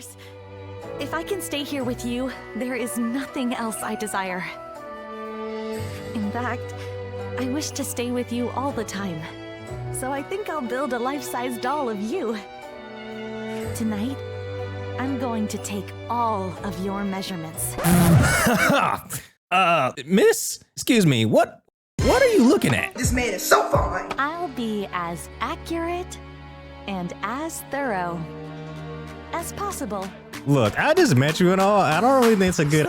course. If I can stay here with you, there is nothing else I desire. In fact, I wish to stay with you all the time. So I think I'll build a life-size doll of you. Tonight, I'm going to take all of your measurements. Miss, excuse me, what are you looking at? This man is so fine. I'll be as accurate and as thorough as possible. Look, I just met you and all. I don't really think it's a good...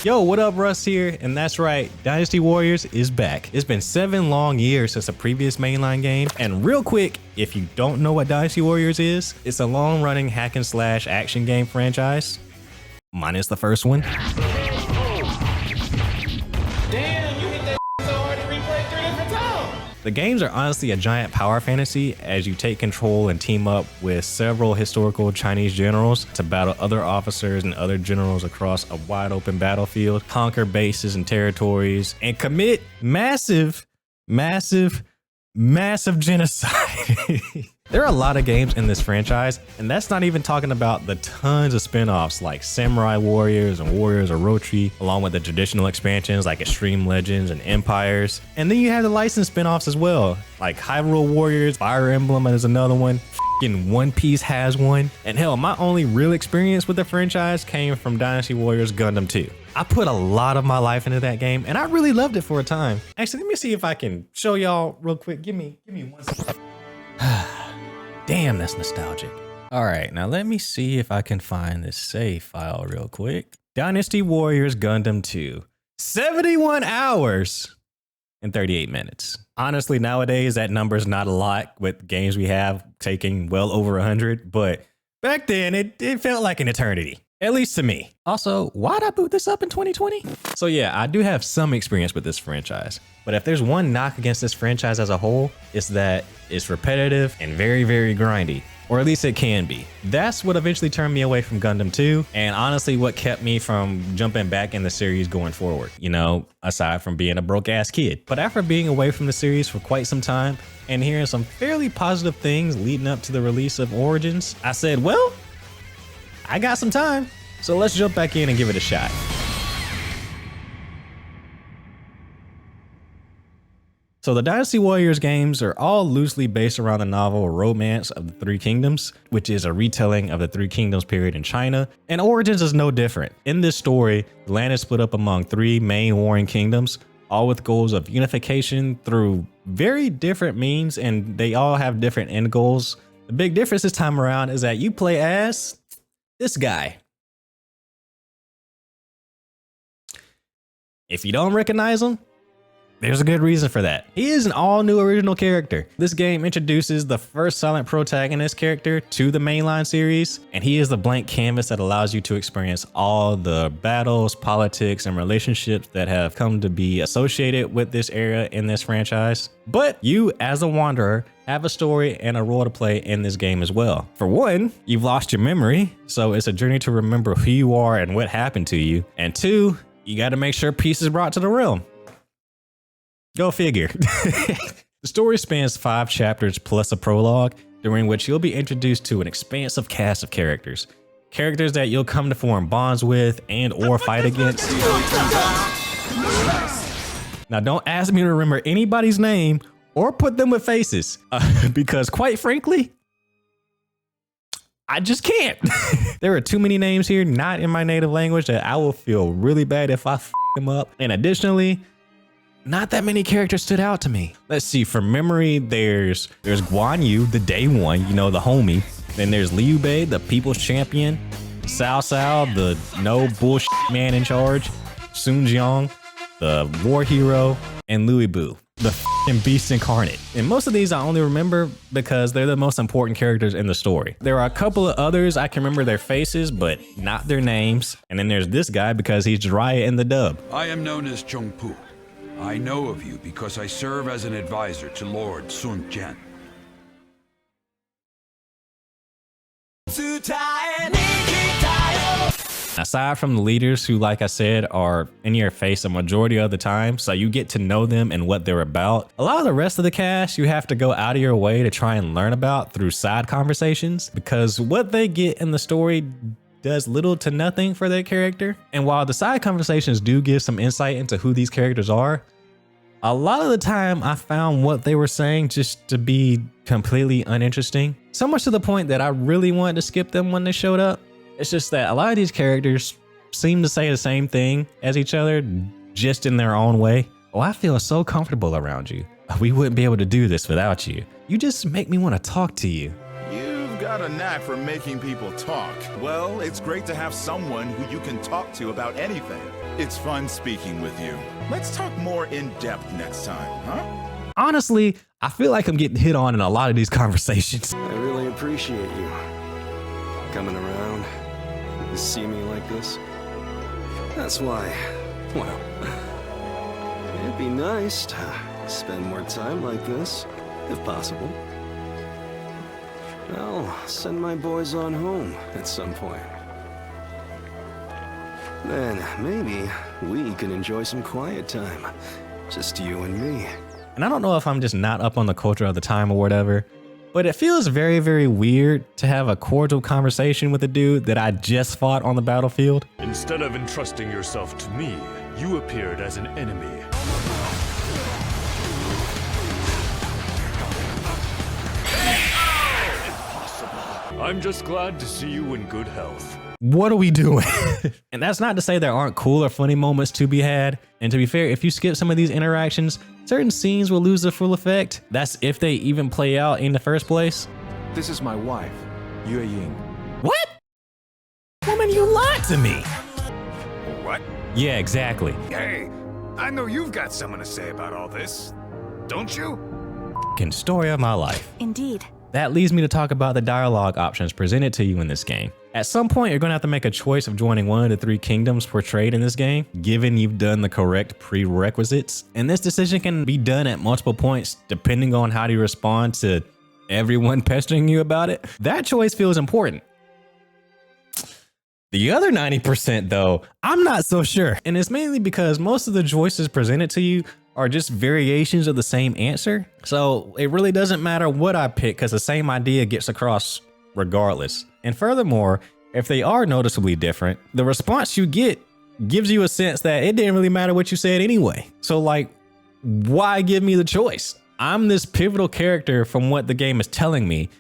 Yo, what up, Russ here? And that's right, Dynasty Warriors is back. It's been 7 long years since a previous mainline game. And real quick, if you don't know what Dynasty Warriors is, it's a long-running hack and slash action game franchise, minus the first one. Damn, you hit that so hard to replay 3 different times. The games are honestly a giant power fantasy as you take control and team up with several historical Chinese generals to battle other officers and other generals across a wide open battlefield, conquer bases and territories, and commit massive genocide. There are a lot of games in this franchise, and that's not even talking about the tons of spin-offs like Samurai Warriors and Warriors Orochi, along with the traditional expansions like Extreme Legends and Empires. And then you have the licensed spin-offs as well, like Hyrule Warriors, Fire Emblem is another one, f***ing One Piece has one. And hell, my only real experience with the franchise came from Dynasty Warriors Gundam 2. I put a lot of my life into that game, and I really loved it for a time. Actually, let me see if I can show y'all real quick. Give me 1 second. Damn, that's nostalgic. All right, now let me see if I can find this save file real quick. Dynasty Warriors Gundam 2. 71 hours and 38 minutes. Honestly, nowadays, that number's not a lot with games we have taking well over 100, but back then, it felt like an eternity. At least to me. Also, why'd I boot this up in 2020? So yeah, I do have some experience with this franchise, but if there's one knock against this franchise as a whole, it's that it's repetitive and very, very grindy. Or at least it can be. That's what eventually turned me away from Gundam 2, and honestly what kept me from jumping back in the series going forward, you know, aside from being a broke ass kid. But after being away from the series for quite some time and hearing some fairly positive things leading up to the release of Origins, I said, well, I got some time, so let's jump back in and give it a shot. So the Dynasty Warriors games are all loosely based around the novel Romance of the Three Kingdoms, which is a retelling of the Three Kingdoms period in China, and Origins is no different. In this story, the land is split up among 3 main warring kingdoms, all with goals of unification through very different means, and they all have different end goals. The big difference this time around is that you play as this guy. If you don't recognize him, there's a good reason for that. He is an all-new original character. This game introduces the first silent protagonist character to the mainline series, and he is the blank canvas that allows you to experience all the battles, politics, and relationships that have come to be associated with this era in this franchise. But you, as a wanderer, have a story and a role to play in this game as well. For one, you've lost your memory, so it's a journey to remember who you are and what happened to you. And 2, you got to make sure peace is brought to the realm. Go figure. The story spans 5 chapters plus a prologue, during which you'll be introduced to an expansive cast of characters. Characters that you'll come to form bonds with and or fight against. Now don't ask me to remember anybody's name or put them with faces, because quite frankly, I just can't. There are too many names here not in my native language that I will feel really bad if I f them up. And additionally, not that many characters stood out to me. Let's see, from memory, there's Guan Yu, the day one, you know, the homie. Then there's Liu Bei, the people's champion. Cao Cao, the no bullshit man in charge. Sun Jiang, the war hero. And Louis Bu, the f***ing beast incarnate. And most of these I only remember because they're the most important characters in the story. There are a couple of others I can remember their faces, but not their names. And then there's this guy because he's Jiraiya in the dub. I am known as Chung Pu. I know of you because I serve as an advisor to Lord Sun Jian. Aside from the leaders who, like I said, are in your face a majority of the time, so you get to know them and what they're about, a lot of the rest of the cast you have to go out of your way to try and learn about through side conversations, because what they get in the story does little to nothing for their character. And while the side conversations do give some insight into who these characters are, a lot of the time I found what they were saying just to be completely uninteresting. So much to the point that I really wanted to skip them when they showed up. It's just that a lot of these characters seem to say the same thing as each other, just in their own way. Oh, I feel so comfortable around you. We wouldn't be able to do this without you. You just make me want to talk to you. You've got a knack for making people talk. Well, it's great to have someone who you can talk to about anything. It's fun speaking with you. Let's talk more in depth next time, huh? Honestly, I feel like I'm getting hit on in a lot of these conversations. I really appreciate you coming around to see me like this. That's why, well, it'd be nice to spend more time like this, if possible. I'll send my boys on home at some point. Then maybe we can enjoy some quiet time, just you and me. And I don't know if I'm just not up on the culture of the time or whatever, but it feels very, very weird to have a cordial conversation with a dude that I just fought on the battlefield. Instead of entrusting yourself to me, you appeared as an enemy. Impossible. I'm just glad to see you in good health. What are we doing? And that's not to say there aren't cool or funny moments to be had. And to be fair, if you skip some of these interactions, certain scenes will lose their full effect. That's if they even play out in the first place. This is my wife, Yue Ying. What? Woman, you lied to me. What? Yeah, exactly. Hey, I know you've got something to say about all this, don't you? Fucking story of my life. Indeed. That leads me to talk about the dialogue options presented to you in this game. At some point, you're going to have to make a choice of joining one of the three kingdoms portrayed in this game, given you've done the correct prerequisites. And this decision can be done at multiple points, depending on how you respond to everyone pestering you about it. That choice feels important. The other 90% though, I'm not so sure. And it's mainly because most of the choices presented to you are just variations of the same answer. So it really doesn't matter what I pick because the same idea gets across regardless. And furthermore, if they are noticeably different, the response you get gives you a sense that it didn't really matter what you said anyway. So like, why give me the choice? I'm this pivotal character from what the game is telling me,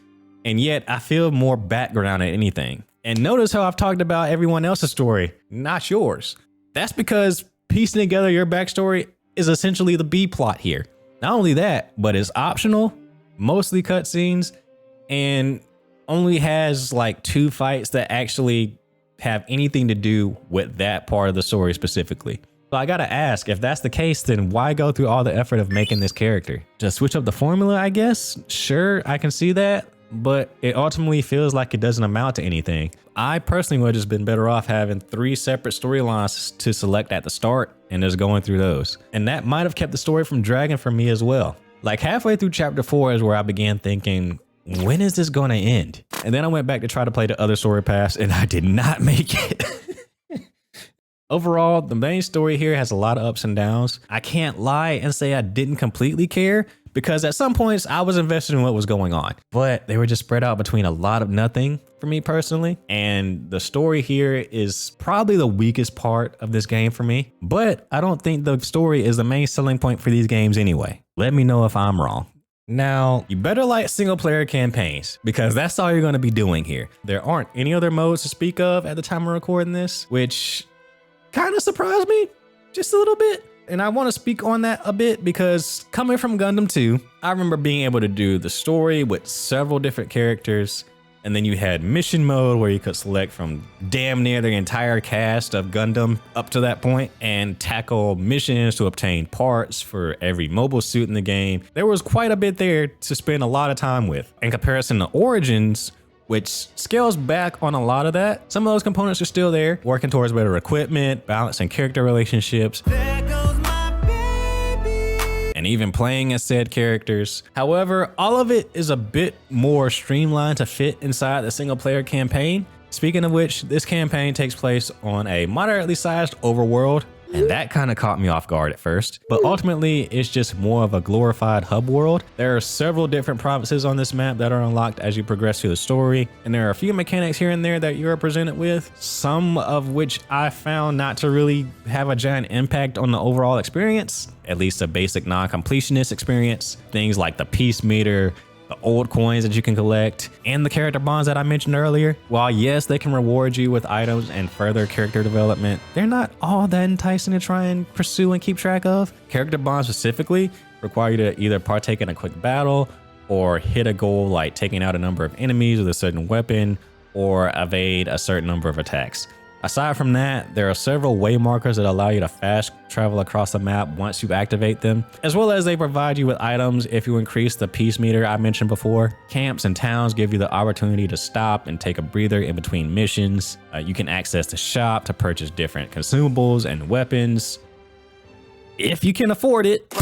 and yet I feel more background than anything. And notice how I've talked about everyone else's story, not yours. That's because piecing together your backstory is essentially the B plot here. Not only that, but it's optional, mostly cutscenes, and only has like 2 fights that actually have anything to do with that part of the story specifically. So I gotta ask, if that's the case, then why go through all the effort of making this character? Just switch up the formula, I guess? Sure, I can see that, but it ultimately feels like it doesn't amount to anything. I personally would have just been better off having 3 separate storylines to select at the start and just going through those. And that might have kept the story from dragging for me as well. Like halfway through chapter 4 is where I began thinking, when is this gonna end? And then I went back to try to play the other story paths and I did not make it. Overall, the main story here has a lot of ups and downs. I can't lie and say I didn't completely care because at some points I was invested in what was going on, but they were just spread out between a lot of nothing for me personally. And the story here is probably the weakest part of this game for me, but I don't think the story is the main selling point for these games anyway. Let me know if I'm wrong. Now, you better like single player campaigns because that's all you're going to be doing here. There aren't any other modes to speak of at the time of recording this, which kind of surprised me just a little bit. And I want to speak on that a bit because coming from Gundam 2, I remember being able to do the story with several different characters. And then you had mission mode where you could select from damn near the entire cast of Gundam up to that point and tackle missions to obtain parts for every mobile suit in the game. There was quite a bit there to spend a lot of time with. In comparison to Origins, which scales back on a lot of that, some of those components are still there, working towards better equipment, balancing character relationships, and even playing as said characters. However, all of it is a bit more streamlined to fit inside the single player campaign. Speaking of which, this campaign takes place on a moderately sized overworld, and that kind of caught me off guard at first, but ultimately it's just more of a glorified hub world. There are several different provinces on this map that are unlocked as you progress through the story, and there are a few mechanics here and there that you are presented with, some of which I found not to really have a giant impact on the overall experience, at least a basic non-completionist experience. Things like the peace meter, the old coins that you can collect, and the character bonds that I mentioned earlier. While yes, they can reward you with items and further character development, they're not all that enticing to try and pursue and keep track of. Character bonds specifically require you to either partake in a quick battle or hit a goal like taking out a number of enemies with a certain weapon or evade a certain number of attacks. Aside from that, there are several way markers that allow you to fast travel across the map once you activate them, as well as they provide you with items if you increase the peace meter I mentioned before. Camps and towns give you the opportunity to stop and take a breather in between missions. You can access the shop to purchase different consumables and weapons, if you can afford it.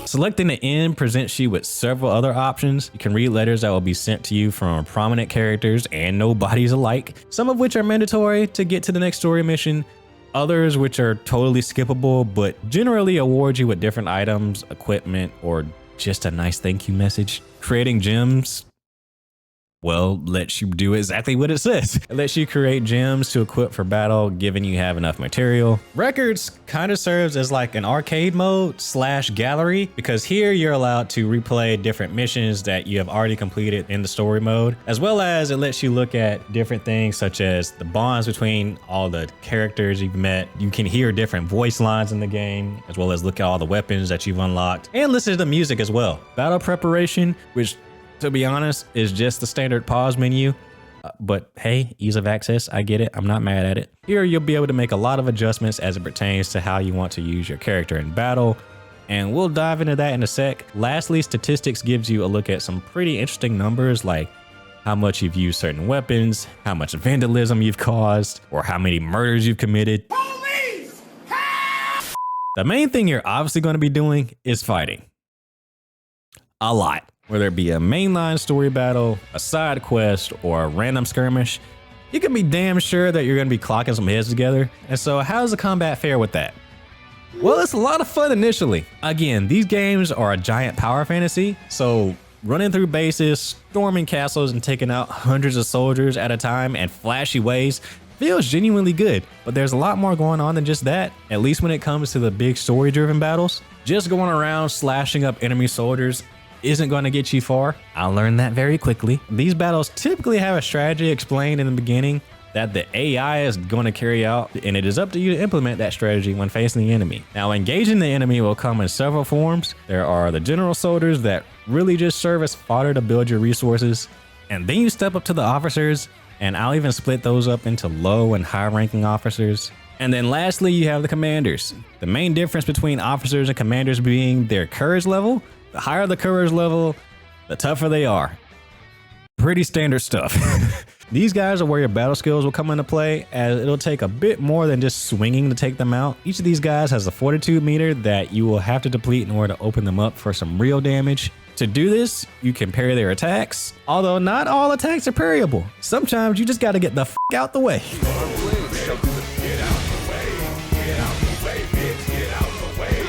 Selecting the inn presents you with several other options. You can read letters that will be sent to you from prominent characters and nobodies alike, some of which are mandatory to get to the next story mission, others which are totally skippable, but generally award you with different items, equipment, or just a nice thank you message. Creating gems, well, lets you do exactly what it says. It lets you create gems to equip for battle, given you have enough material. Records kind of serves as like an arcade mode / gallery, because here you're allowed to replay different missions that you have already completed in the story mode, as well as it lets you look at different things such as the bonds between all the characters you've met. You can hear different voice lines in the game, as well as look at all the weapons that you've unlocked, and listen to the music as well. Battle preparation, which to be honest, is just the standard pause menu. But hey, ease of access, I get it. I'm not mad at it. Here, you'll be able to make a lot of adjustments as it pertains to how you want to use your character in battle. And we'll dive into that in a sec. Lastly, statistics gives you a look at some pretty interesting numbers like how much you've used certain weapons, how much vandalism you've caused, or how many murders you've committed. Police! The main thing you're obviously going to be doing is fighting. A lot. Whether it be a mainline story battle, a side quest, or a random skirmish, you can be damn sure that you're going to be clocking some heads together. And so how does the combat fare with that? Well, it's a lot of fun initially. Again, these games are a giant power fantasy, so running through bases, storming castles, and taking out hundreds of soldiers at a time in flashy ways feels genuinely good. But there's a lot more going on than just that, at least when it comes to the big story-driven battles. Just going around slashing up enemy soldiers isn't going to get you far. I learned that very quickly. These battles typically have a strategy explained in the beginning that the AI is going to carry out, and it is up to you to implement that strategy when facing the enemy. Now, engaging the enemy will come in several forms. There are the general soldiers that really just serve as fodder to build your resources, and then you step up to the officers, and I'll even split those up into low and high ranking officers. And then lastly, you have the commanders. The main difference between officers and commanders being their courage level. The higher the courage level, the tougher they are. Pretty standard stuff. These guys are where your battle skills will come into play, as it'll take a bit more than just swinging to take them out. Each of these guys has a fortitude meter that you will have to deplete in order to open them up for some real damage. To do this, you can parry their attacks, although not all attacks are parryable. Sometimes you just gotta get the f out the way.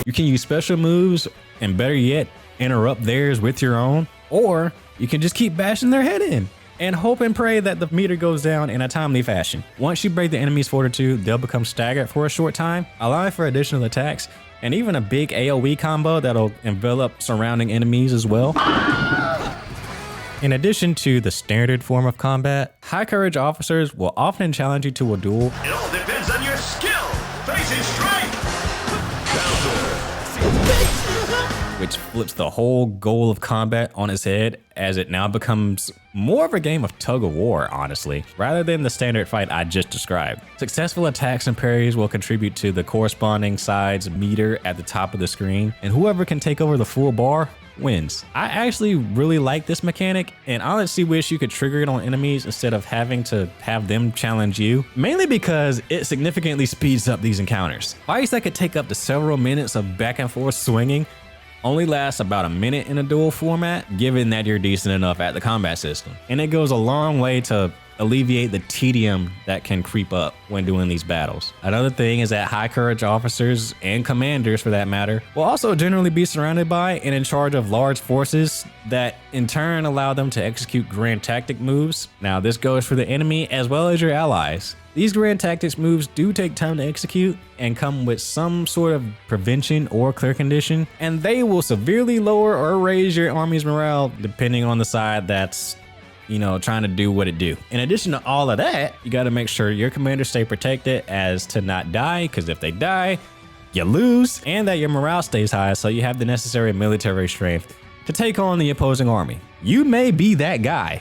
You can use special moves, and better yet, interrupt theirs with your own, or you can just keep bashing their head in and hope and pray that the meter goes down in a timely fashion. Once you break the enemy's fortitude, they'll become staggered for a short time, allowing for additional attacks and even a big AoE combo that'll envelop surrounding enemies as well. In addition to the standard form of combat, high courage officers will often challenge you to a duel. It all depends on your skill. Facing strike. Which flips the whole goal of combat on its head, as it now becomes more of a game of tug of war, honestly, rather than the standard fight I just described. Successful attacks and parries will contribute to the corresponding side's meter at the top of the screen, and whoever can take over the full bar wins. I actually really like this mechanic, and I honestly wish you could trigger it on enemies instead of having to have them challenge you, mainly because it significantly speeds up these encounters. Fights that could take up to several minutes of back and forth swinging only lasts about a minute in a duel format, given that you're decent enough at the combat system. And it goes a long way to alleviate the tedium that can creep up when doing these battles. Another thing is that high courage officers and commanders, for that matter, will also generally be surrounded by and in charge of large forces that in turn allow them to execute grand tactic moves. Now this goes for the enemy as well as your allies. These grand tactics moves do take time to execute and come with some sort of prevention or clear condition, and they will severely lower or raise your army's morale depending on the side that's, you know, trying to do what it do. In addition to all of that, you got to make sure your commanders stay protected as to not die, because if they die, you lose, and that your morale stays high so you have the necessary military strength to take on the opposing army. You may be that guy,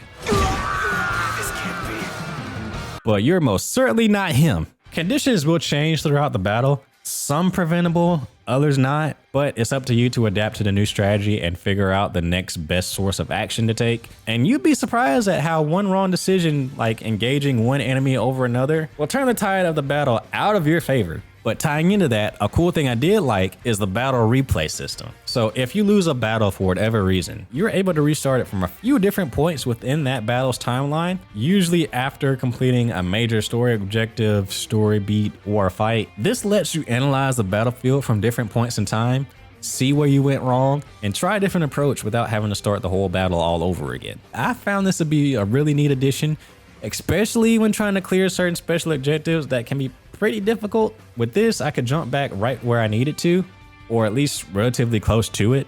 but you're most certainly not him. Conditions will change throughout the battle, some preventable, others not, but it's up to you to adapt to the new strategy and figure out the next best source of action to take. And you'd be surprised at how one wrong decision, like engaging one enemy over another, will turn the tide of the battle out of your favor. But tying into that, a cool thing I did like is the battle replay system. So if you lose a battle for whatever reason, you're able to restart it from a few different points within that battle's timeline, usually after completing a major story objective, story beat, or a fight. This lets you analyze the battlefield from different points in time, see where you went wrong, and try a different approach without having to start the whole battle all over again. I found this to be a really neat addition, especially when trying to clear certain special objectives that can be pretty difficult. With this, I could jump back right where I needed to, or at least relatively close to it,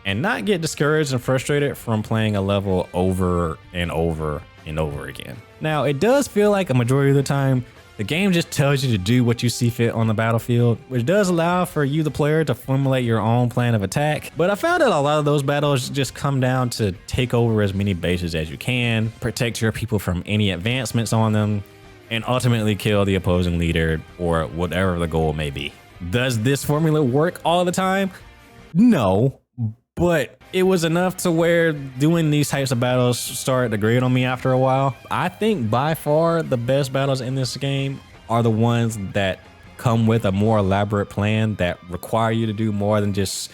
and not get discouraged and frustrated from playing a level over and over and over again. Now, it does feel like a majority of the time, the game just tells you to do what you see fit on the battlefield, which does allow for you, the player, to formulate your own plan of attack. But I found that a lot of those battles just come down to take over as many bases as you can, protect your people from any advancements on them, and ultimately kill the opposing leader or whatever the goal may be. Does this formula work all the time? No, but it was enough to where doing these types of battles started to grate on me after a while. I think by far the best battles in this game are the ones that come with a more elaborate plan that require you to do more than just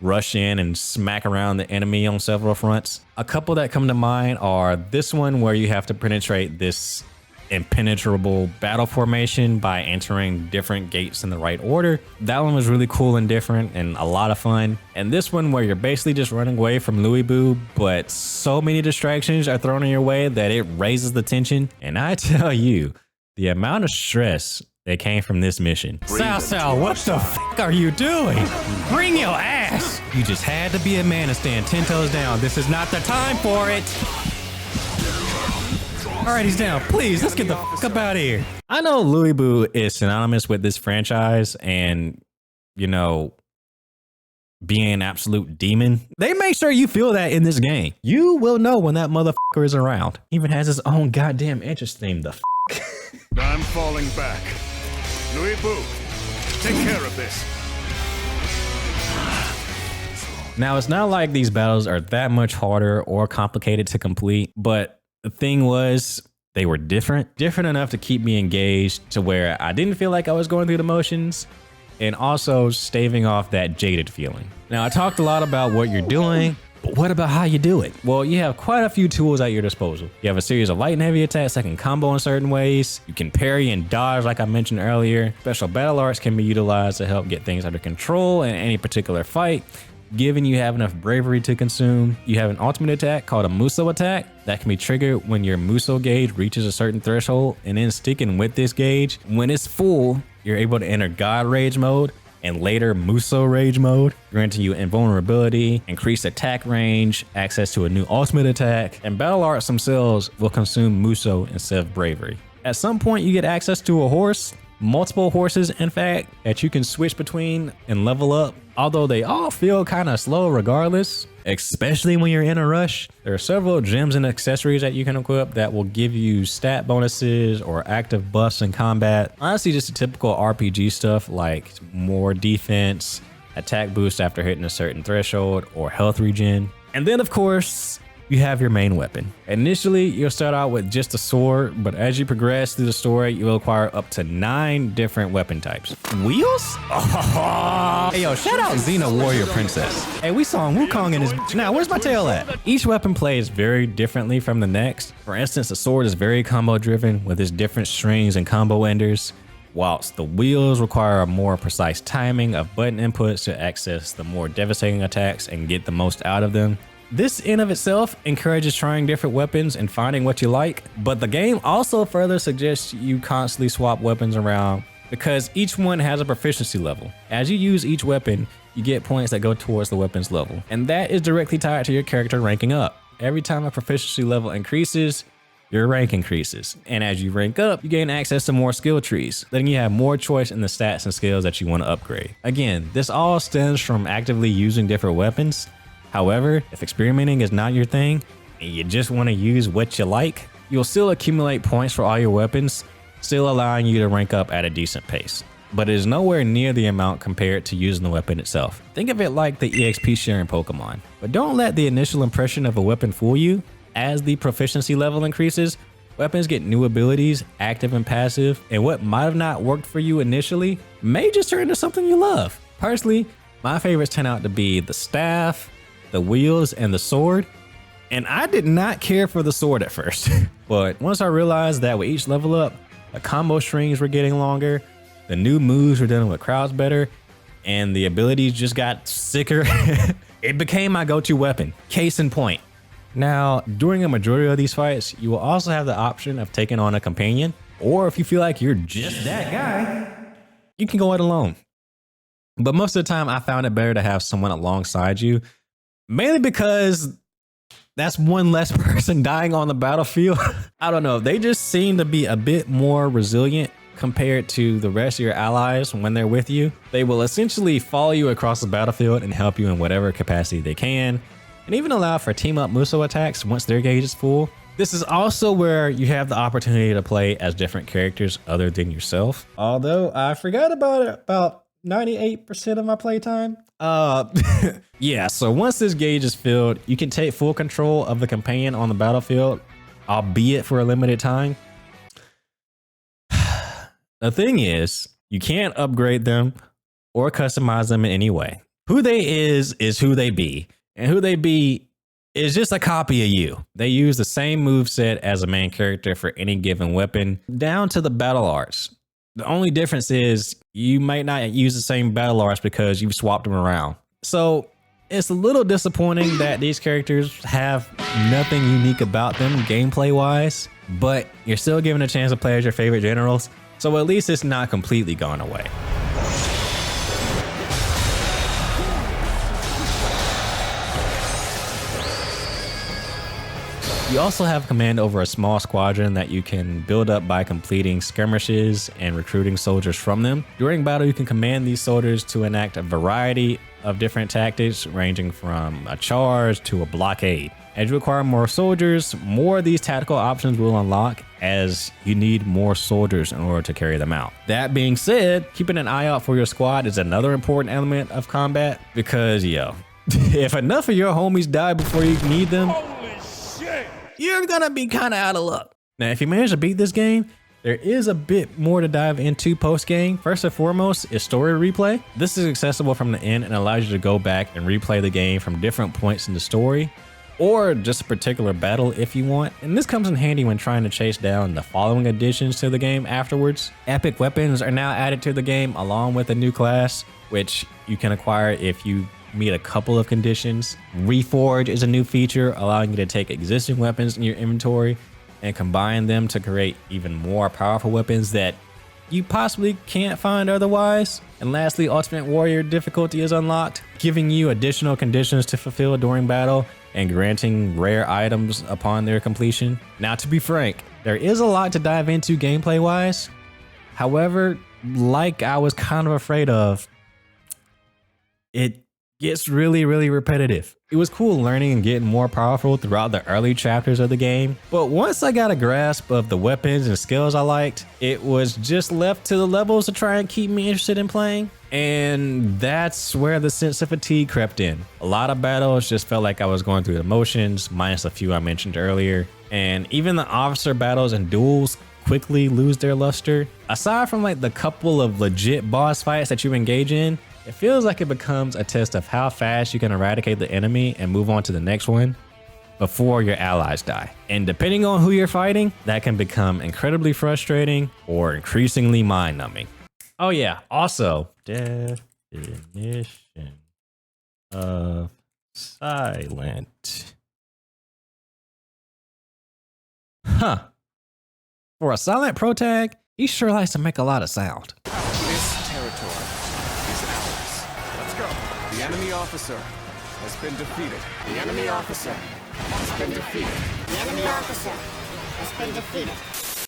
rush in and smack around the enemy on several fronts. A couple that come to mind are this one where you have to penetrate this impenetrable battle formation by entering different gates in the right order. That one was really cool and different and a lot of fun. And this one where you're basically just running away from Louis Boo, but so many distractions are thrown in your way that it raises the tension. And I tell you, the amount of stress that came from this mission. Sao, what the f are you doing? Bring your ass! You just had to be a man and stand 10 toes down. This is not the time for it. All right, he's down. Please, let's get the f up out of here. I know Louis Boo is synonymous with this franchise and, you know, being an absolute demon. They make sure you feel that in this game. You will know when that motherfucker is around. Even has his own goddamn entrance theme, the f. I'm falling back. Louis Boo, take care of this. Now, it's not like these battles are that much harder or complicated to complete, but the thing was, they were different enough to keep me engaged to where I didn't feel like I was going through the motions, and also staving off that jaded feeling. Now, I talked a lot about what you're doing, but what about how you do it? Well, you have quite a few tools at your disposal. You have a series of light and heavy attacks that can combo in certain ways. You can parry and dodge like I mentioned earlier. Special battle arts can be utilized to help get things under control in any particular fight, given you have enough bravery to consume. You have an ultimate attack called a Muso attack that can be triggered when your Muso gauge reaches a certain threshold, and then sticking with this gauge, when it's full, you're able to enter God Rage mode and later Muso Rage mode, granting you invulnerability, increased attack range, access to a new ultimate attack, and battle arts themselves will consume Muso instead of bravery. At some point, you get access to a horse, multiple horses in fact, that you can switch between and level up, although they all feel kind of slow regardless, especially when you're in a rush. There are several gems and accessories that you can equip that will give you stat bonuses or active buffs in combat. Honestly, just the typical RPG stuff like more defense, attack boost after hitting a certain threshold, or health regen. And then of course, you have your main weapon. Initially, you'll start out with just a sword, but as you progress through the story, you'll acquire up to 9 different weapon types. Wheels? Oh. Hey yo, shout out Xena Warrior Princess. Hey, we saw Wukong in his now. Where's my tail at? Each weapon plays very differently from the next. For instance, the sword is very combo driven with its different strings and combo enders, whilst the wheels require a more precise timing of button inputs to access the more devastating attacks and get the most out of them. This in of itself encourages trying different weapons and finding what you like, but the game also further suggests you constantly swap weapons around because each one has a proficiency level. As you use each weapon, you get points that go towards the weapon's level, and that is directly tied to your character ranking up. Every time a proficiency level increases, your rank increases, and as you rank up, you gain access to more skill trees, letting you have more choice in the stats and skills that you want to upgrade. Again, this all stems from actively using different weapons. However, if experimenting is not your thing and you just want to use what you like, you'll still accumulate points for all your weapons, still allowing you to rank up at a decent pace. But it is nowhere near the amount compared to using the weapon itself. Think of it like the EXP sharing Pokemon. But don't let the initial impression of a weapon fool you. As the proficiency level increases, weapons get new abilities, active and passive, and what might have not worked for you initially may just turn into something you love. Personally, my favorites turn out to be the staff, the wheels, and the sword. And I did not care for the sword at first. But once I realized that with each level up, the combo strings were getting longer, the new moves were dealing with crowds better, and the abilities just got sicker, it became my go-to weapon. Case in point. Now, during a majority of these fights, you will also have the option of taking on a companion, or if you feel like you're just that guy, you can go it alone. But most of the time, I found it better to have someone alongside you, mainly because that's one less person dying on the battlefield. I don't know, they just seem to be a bit more resilient compared to the rest of your allies when they're with you. They will essentially follow you across the battlefield and help you in whatever capacity they can, and even allow for team-up Muso attacks once their gauge is full. This is also where you have the opportunity to play as different characters other than yourself. Although I forgot about 98% of my playtime. Yeah, so once this gauge is filled, you can take full control of the companion on the battlefield, albeit for a limited time. The thing is, you can't upgrade them or customize them in any way. Who they is who they be. And who they be is just a copy of you. They use the same moveset as a main character for any given weapon, down to the battle arts. The only difference is you might not use the same battle arts because you've swapped them around. So it's a little disappointing that these characters have nothing unique about them gameplay wise, but you're still given a chance to play as your favorite generals. So at least it's not completely gone away. You also have command over a small squadron that you can build up by completing skirmishes and recruiting soldiers from them. During battle, you can command these soldiers to enact a variety of different tactics, ranging from a charge to a blockade. As you acquire more soldiers, more of these tactical options will unlock as you need more soldiers in order to carry them out. That being said, keeping an eye out for your squad is another important element of combat because, yo, if enough of your homies die before you need them, you're gonna be kind of out of luck. Now, if you manage to beat this game, there is a bit more to dive into post-game. First and foremost is story replay. This is accessible from the end and allows you to go back and replay the game from different points in the story, or just a particular battle if you want. And this comes in handy when trying to chase down the following additions to the game afterwards. Epic weapons are now added to the game along with a new class, which you can acquire if you meet a couple of conditions. Reforge is a new feature allowing you to take existing weapons in your inventory and combine them to create even more powerful weapons that you possibly can't find otherwise. And lastly, Ultimate Warrior difficulty is unlocked, giving you additional conditions to fulfill during battle and granting rare items upon their completion. Now, to be frank, there is a lot to dive into gameplay wise. However, like I was kind of afraid of, it gets really, really repetitive. It was cool learning and getting more powerful throughout the early chapters of the game, but once I got a grasp of the weapons and skills I liked, it was just left to the levels to try and keep me interested in playing. And that's where the sense of fatigue crept in. A lot of battles just felt like I was going through the motions, minus a few I mentioned earlier. And even the officer battles and duels quickly lose their luster. Aside from like the couple of legit boss fights that you engage in, it feels like it becomes a test of how fast you can eradicate the enemy and move on to the next one before your allies die. And depending on who you're fighting, that can become incredibly frustrating or increasingly mind-numbing. Oh yeah, also, definition of silent. Huh. For a silent pro tag, he sure likes to make a lot of sound. This territory is ours. Let's go. The enemy officer has been defeated. The enemy officer has been defeated. The enemy officer has been defeated.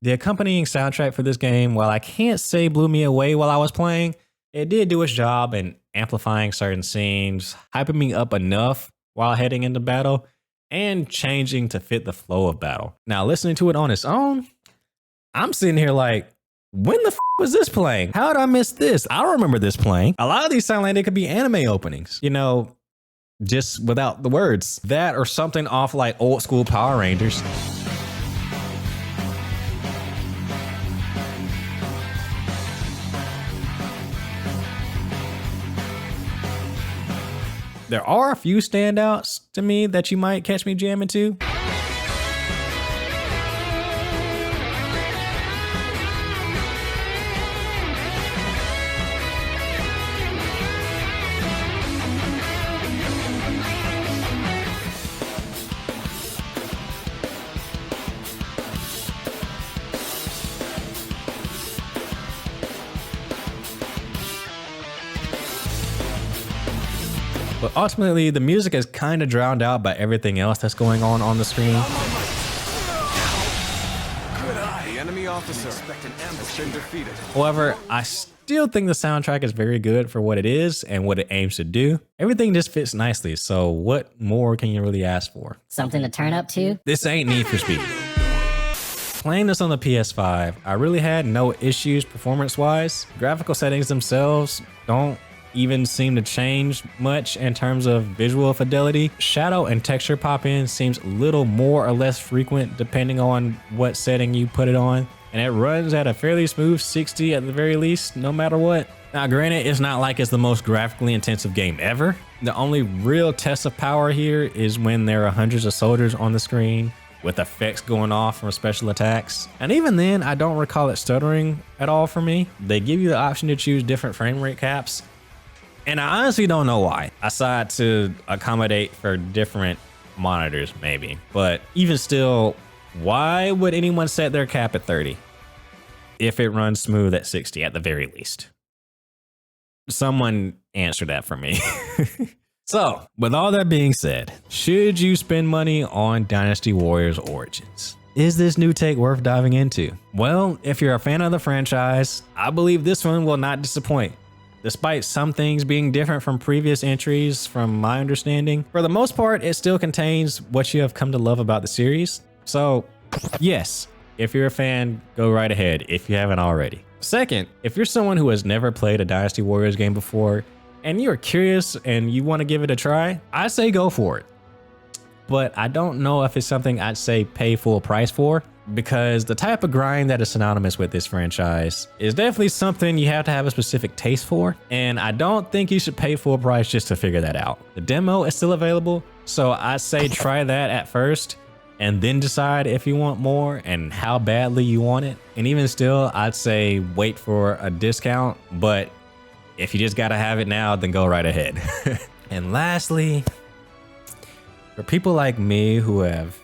The accompanying soundtrack for this game, while I can't say blew me away while I was playing, it did do its job in amplifying certain scenes, hyping me up enough while heading into battle, and changing to fit the flow of battle. Now, listening to it on its own, I'm sitting here like, when the was this playing? How did I miss this? I don't remember this playing. A lot of these sound like they could be anime openings, you know, just without the words. That or something off like old school Power Rangers. There are a few standouts to me that you might catch me jamming to. But ultimately, the music is kind of drowned out by everything else that's going on the screen. Good eye. The enemy officer has been defeated. However, I still think the soundtrack is very good for what it is and what it aims to do. Everything just fits nicely, so what more can you really ask for? Something to turn up to? This ain't Need for Speed. Playing this on the PS5, I really had no issues performance-wise. Graphical settings themselves don't even seem to change much in terms of visual fidelity. Shadow and texture pop-in seems a little more or less frequent depending on what setting you put it on, and it runs at a fairly smooth 60 at the very least, no matter what. Now granted, it's not like it's the most graphically intensive game ever. The only real test of power here is when there are hundreds of soldiers on the screen with effects going off from special attacks. And even then, I don't recall it stuttering at all for me. They give you the option to choose different frame rate caps, and I honestly don't know why, aside to accommodate for different monitors maybe. But even still, why would anyone set their cap at 30 if it runs smooth at 60 at the very least? Someone answer that for me. So, with all that being said, should you spend money on Dynasty Warriors Origins? Is this new take worth diving into? Well, if you're a fan of the franchise, I believe this one will not disappoint. Despite some things being different from previous entries, from my understanding, for the most part, it still contains what you have come to love about the series. So, yes, if you're a fan, go right ahead if you haven't already. Second, if you're someone who has never played a Dynasty Warriors game before, and you're curious and you want to give it a try, I say go for it. But I don't know if it's something I'd say pay full price for, because the type of grind that is synonymous with this franchise is definitely something you have to have a specific taste for, and I don't think you should pay full price just to figure that out. The demo is still available, so I'd say try that at first, and then decide if you want more and how badly you want it. And even still, I'd say wait for a discount, but if you just gotta have it now, then go right ahead. And lastly, for people like me who have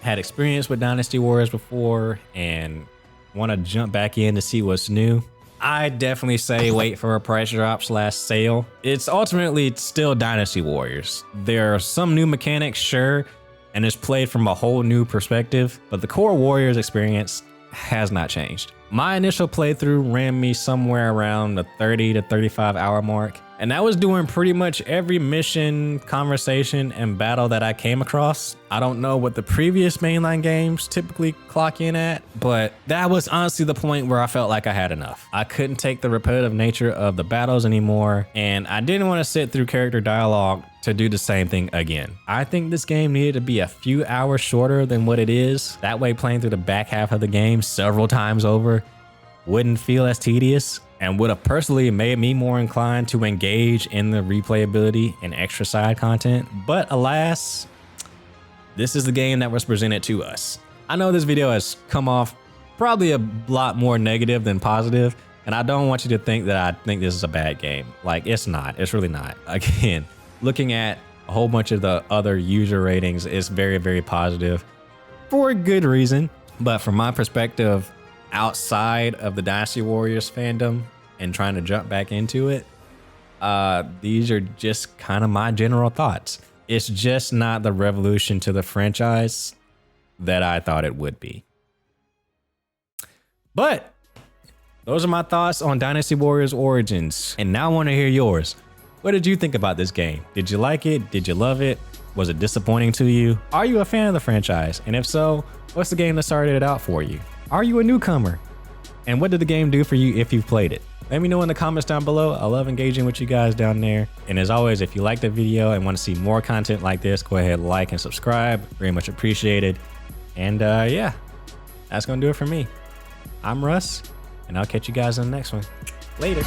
had experience with Dynasty Warriors before and want to jump back in to see what's new, I definitely say wait for a price drop / sale. It's ultimately still Dynasty Warriors. There are some new mechanics, sure, and it's played from a whole new perspective, but the core Warriors experience has not changed. My initial playthrough ran me somewhere around the 30 to 35 hour mark, and that was doing pretty much every mission, conversation, and battle that I came across. I don't know what the previous mainline games typically clock in at, but that was honestly the point where I felt like I had enough. I couldn't take the repetitive nature of the battles anymore, and I didn't want to sit through character dialogue to do the same thing again. I think this game needed to be a few hours shorter than what it is. That way playing through the back half of the game several times over wouldn't feel as tedious, and would have personally made me more inclined to engage in the replayability and extra side content. But alas, this is the game that was presented to us. I know this video has come off probably a lot more negative than positive, and I don't want you to think that I think this is a bad game. Like, it's not. It's really not. Again, looking at a whole bunch of the other user ratings, it's very, very positive for a good reason. But from my perspective, outside of the Dynasty Warriors fandom and trying to jump back into it, these are just kind of my general thoughts. It's just not the revolution to the franchise that I thought it would be. But those are my thoughts on Dynasty Warriors Origins, and now I want to hear yours. What did you think about this game? Did you like it? Did you love it? Was it disappointing to you? Are you a fan of the franchise? And if so, what's the game that started it out for you? Are you a newcomer? And what did the game do for you if you've played it? Let me know in the comments down below. I love engaging with you guys down there. And as always, if you like the video and want to see more content like this, go ahead, like and subscribe. Very much appreciated. And yeah, that's gonna do it for me. I'm Russ, and I'll catch you guys in the next one. Later.